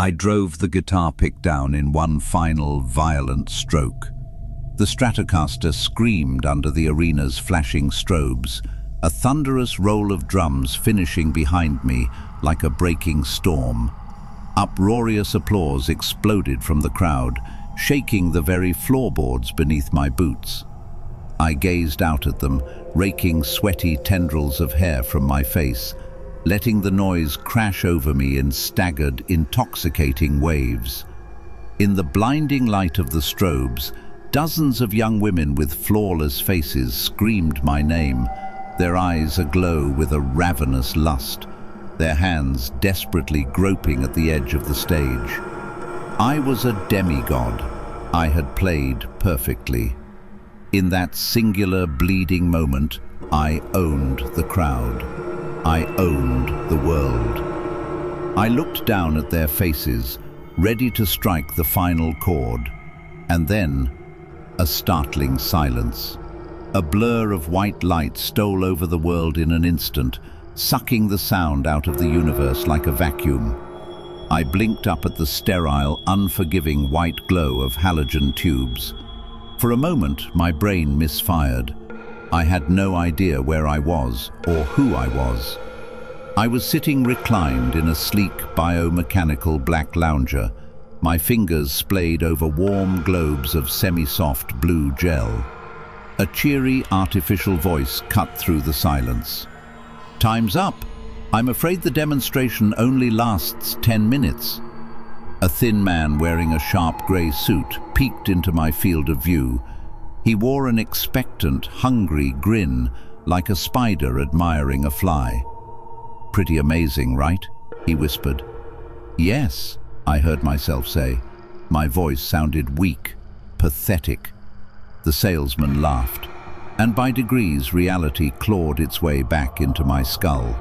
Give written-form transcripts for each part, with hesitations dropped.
I drove the guitar pick down in one final violent stroke. The Stratocaster screamed under the arena's flashing strobes, a thunderous roll of drums finishing behind me like a breaking storm. Uproarious applause exploded from the crowd, shaking the very floorboards beneath my boots. I gazed out at them, raking sweaty tendrils of hair from my face, letting the noise crash over me in staggered, intoxicating waves. In the blinding light of the strobes, dozens of young women with flawless faces screamed my name, their eyes aglow with a ravenous lust, their hands desperately groping at the edge of the stage. I was a demigod. I had played perfectly. In that singular bleeding moment, I owned the crowd. I owned the world. I looked down at their faces, ready to strike the final chord, and then a startling silence. A blur of white light stole over the world in an instant, sucking the sound out of the universe like a vacuum. I blinked up at the sterile, unforgiving white glow of halogen tubes. For a moment, my brain misfired. I had no idea where I was or who I was. I was sitting reclined in a sleek biomechanical black lounger, my fingers splayed over warm globes of semi-soft blue gel. A cheery, artificial voice cut through the silence. "Time's up. I'm afraid the demonstration only lasts 10 minutes. A thin man wearing a sharp grey suit peeked into my field of view. He wore an expectant, hungry grin, like a spider admiring a fly. "Pretty amazing, right?" he whispered. "Yes," I heard myself say. My voice sounded weak, pathetic. The salesman laughed, and by degrees reality clawed its way back into my skull.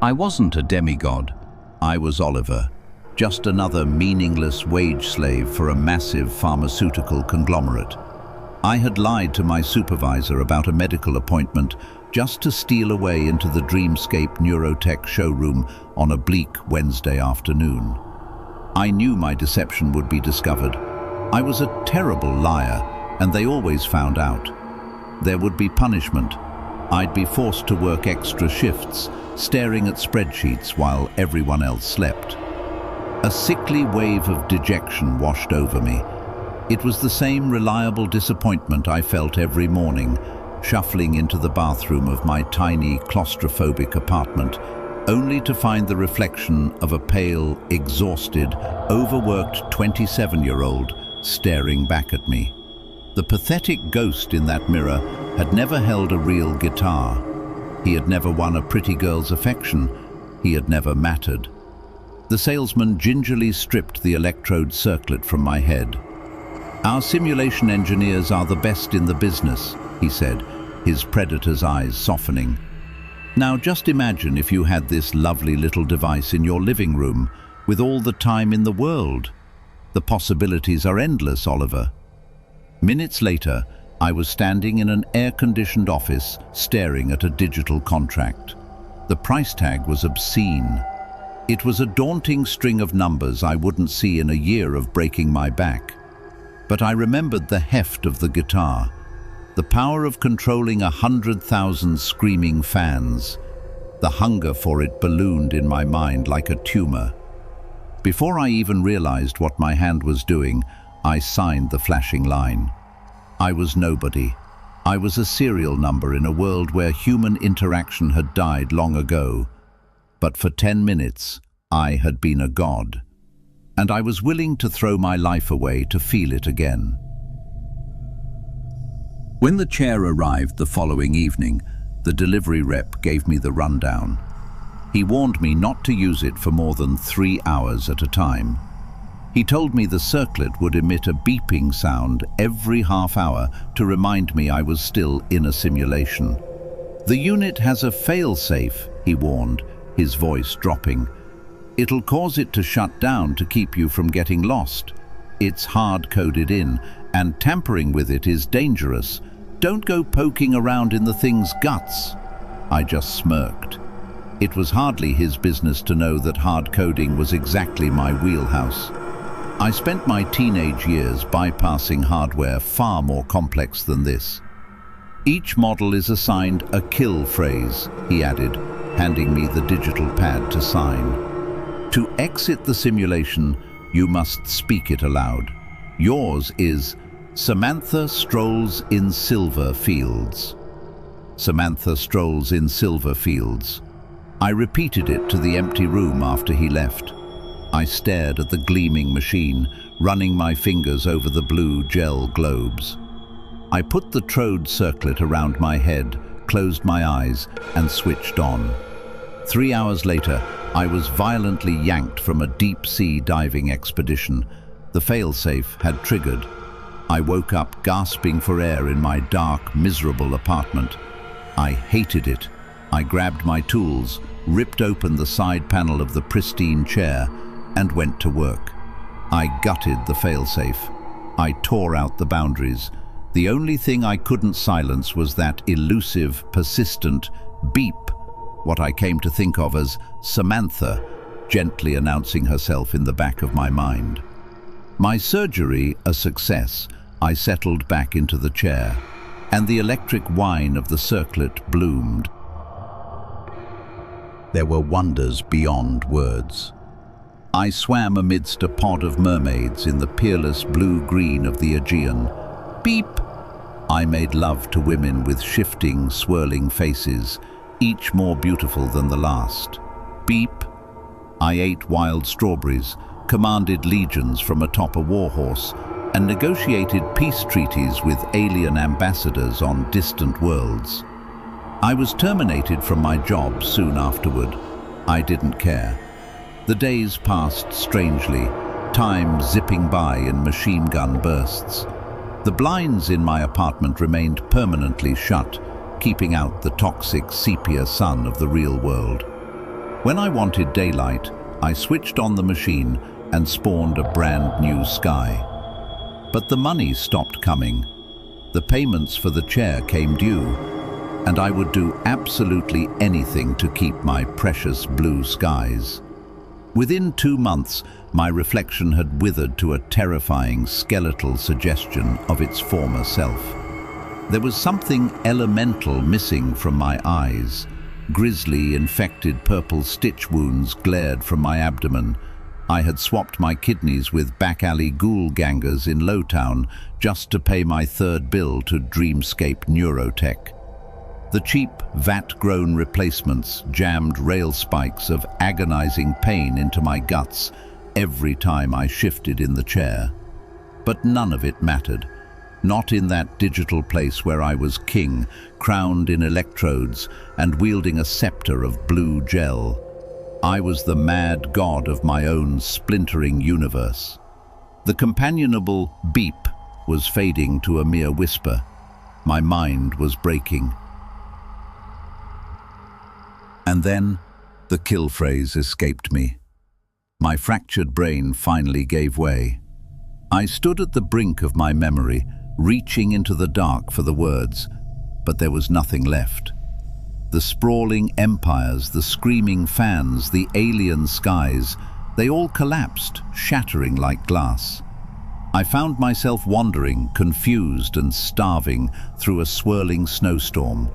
I wasn't a demigod. I was Oliver, just another meaningless wage slave for a massive pharmaceutical conglomerate. I had lied to my supervisor about a medical appointment just to steal away into the Dreamscape Neurotech showroom on a bleak Wednesday afternoon. I knew my deception would be discovered. I was a terrible liar, and they always found out. There would be punishment. I'd be forced to work extra shifts, staring at spreadsheets while everyone else slept. A sickly wave of dejection washed over me. It was the same reliable disappointment I felt every morning, shuffling into the bathroom of my tiny, claustrophobic apartment, only to find the reflection of a pale, exhausted, overworked 27-year-old staring back at me. The pathetic ghost in that mirror had never held a real guitar. He had never won a pretty girl's affection. He had never mattered. The salesman gingerly stripped the electrode circlet from my head. "Our simulation engineers are the best in the business," he said, his predator's eyes softening. "Now just imagine if you had this lovely little device in your living room with all the time in the world. The possibilities are endless, Oliver." Minutes later, I was standing in an air-conditioned office staring at a digital contract. The price tag was obscene. It was a daunting string of numbers I wouldn't see in a year of breaking my back. But I remembered the heft of the guitar, the power of controlling 100,000 screaming fans. The hunger for it ballooned in my mind like a tumor. Before I even realized what my hand was doing, I signed the flashing line. I was nobody. I was a serial number in a world where human interaction had died long ago. But for 10 minutes, I had been a god. And I was willing to throw my life away to feel it again. When the chair arrived the following evening, the delivery rep gave me the rundown. He warned me not to use it for more than 3 hours at a time. He told me the circlet would emit a beeping sound every half hour to remind me I was still in a simulation. "The unit has a fail-safe," he warned, his voice dropping. "It'll cause it to shut down to keep you from getting lost. It's hard-coded in, and tampering with it is dangerous. Don't go poking around in the thing's guts." I just smirked. It was hardly his business to know that hard coding was exactly my wheelhouse. I spent my teenage years bypassing hardware far more complex than this. Each model is assigned a kill phrase, he added, handing me the digital pad to sign. To exit the simulation, you must speak it aloud. Yours is Samantha strolls in silver fields. Samantha strolls in silver fields. I repeated it to the empty room after he left. I stared at the gleaming machine, running my fingers over the blue gel globes. I put the Trode circlet around my head, closed my eyes, and switched on. 3 hours later, I was violently yanked from a deep-sea diving expedition. The failsafe had triggered. I woke up gasping for air in my dark, miserable apartment. I hated it. I grabbed my tools, ripped open the side panel of the pristine chair, and went to work. I gutted the failsafe. I tore out the boundaries. The only thing I couldn't silence was that elusive, persistent beep, what I came to think of as Samantha, gently announcing herself in the back of my mind. My surgery a success, I settled back into the chair, and the electric whine of the circlet bloomed. There were wonders beyond words. I swam amidst a pod of mermaids in the peerless blue-green of the Aegean. Beep! I made love to women with shifting, swirling faces, each more beautiful than the last. Beep! I ate wild strawberries, commanded legions from atop a warhorse, and negotiated peace treaties with alien ambassadors on distant worlds. I was terminated from my job soon afterward. I didn't care. The days passed strangely, time zipping by in machine gun bursts. The blinds in my apartment remained permanently shut, keeping out the toxic sepia sun of the real world. When I wanted daylight, I switched on the machine and spawned a brand new sky. But the money stopped coming. The payments for the chair came due, and I would do absolutely anything to keep my precious blue skies. Within 2 months, my reflection had withered to a terrifying skeletal suggestion of its former self. There was something elemental missing from my eyes. Grisly, infected purple stitch wounds glared from my abdomen. I had swapped my kidneys with back-alley ghoul gangers in Lowtown just to pay my third bill to Dreamscape Neurotech. The cheap, vat-grown replacements jammed rail spikes of agonizing pain into my guts every time I shifted in the chair. But none of it mattered. Not in that digital place where I was king, crowned in electrodes and wielding a scepter of blue gel. I was the mad god of my own splintering universe. The companionable beep was fading to a mere whisper. My mind was breaking. And then, the kill phrase escaped me. My fractured brain finally gave way. I stood at the brink of my memory, reaching into the dark for the words, but there was nothing left. The sprawling empires, the screaming fans, the alien skies, they all collapsed, shattering like glass. I found myself wandering, confused and starving, through a swirling snowstorm.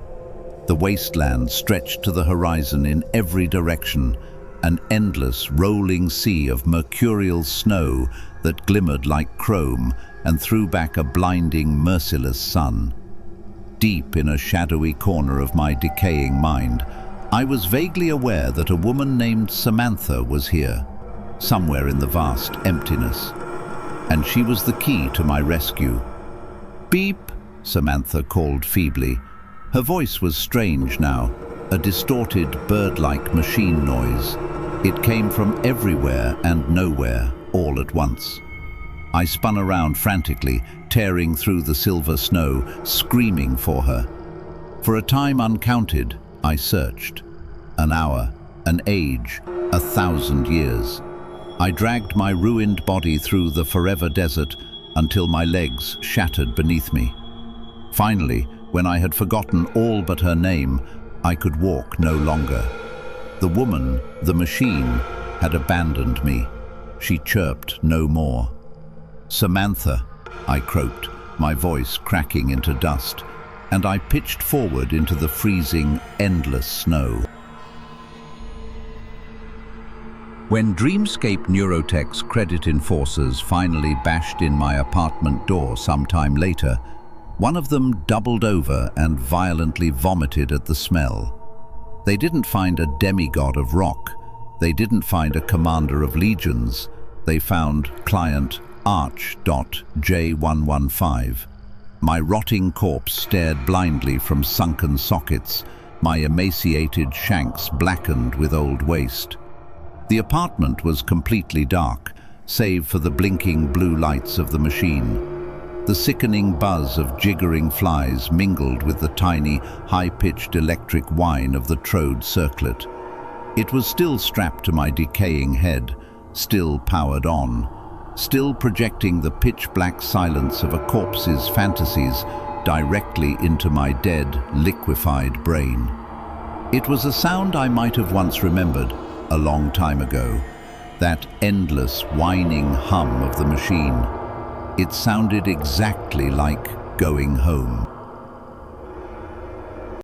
The wasteland stretched to the horizon in every direction, an endless rolling sea of mercurial snow that glimmered like chrome and threw back a blinding, merciless sun. Deep in a shadowy corner of my decaying mind, I was vaguely aware that a woman named Samantha was here, somewhere in the vast emptiness, and she was the key to my rescue. Beep, Samantha called feebly. Her voice was strange now, a distorted, bird-like machine noise. It came from everywhere and nowhere, all at once. I spun around frantically, tearing through the silver snow, screaming for her. For a time uncounted, I searched. An hour, an age, 1,000 years. I dragged my ruined body through the forever desert until my legs shattered beneath me. Finally, when I had forgotten all but her name, I could walk no longer. The woman, the machine, had abandoned me. She chirped no more. "Samantha," I croaked, my voice cracking into dust, and I pitched forward into the freezing, endless snow. When Dreamscape Neurotech's credit enforcers finally bashed in my apartment door sometime later, one of them doubled over and violently vomited at the smell. They didn't find a demigod of rock. They didn't find a commander of legions. They found client Arch.J115. My rotting corpse stared blindly from sunken sockets, my emaciated shanks blackened with old waste. The apartment was completely dark, save for the blinking blue lights of the machine. The sickening buzz of jiggering flies mingled with the tiny, high-pitched electric whine of the Trode circlet. It was still strapped to my decaying head, still powered on, still projecting the pitch-black silence of a corpse's fantasies directly into my dead, liquefied brain. It was a sound I might have once remembered, a long time ago, that endless, whining hum of the machine. It sounded exactly like going home.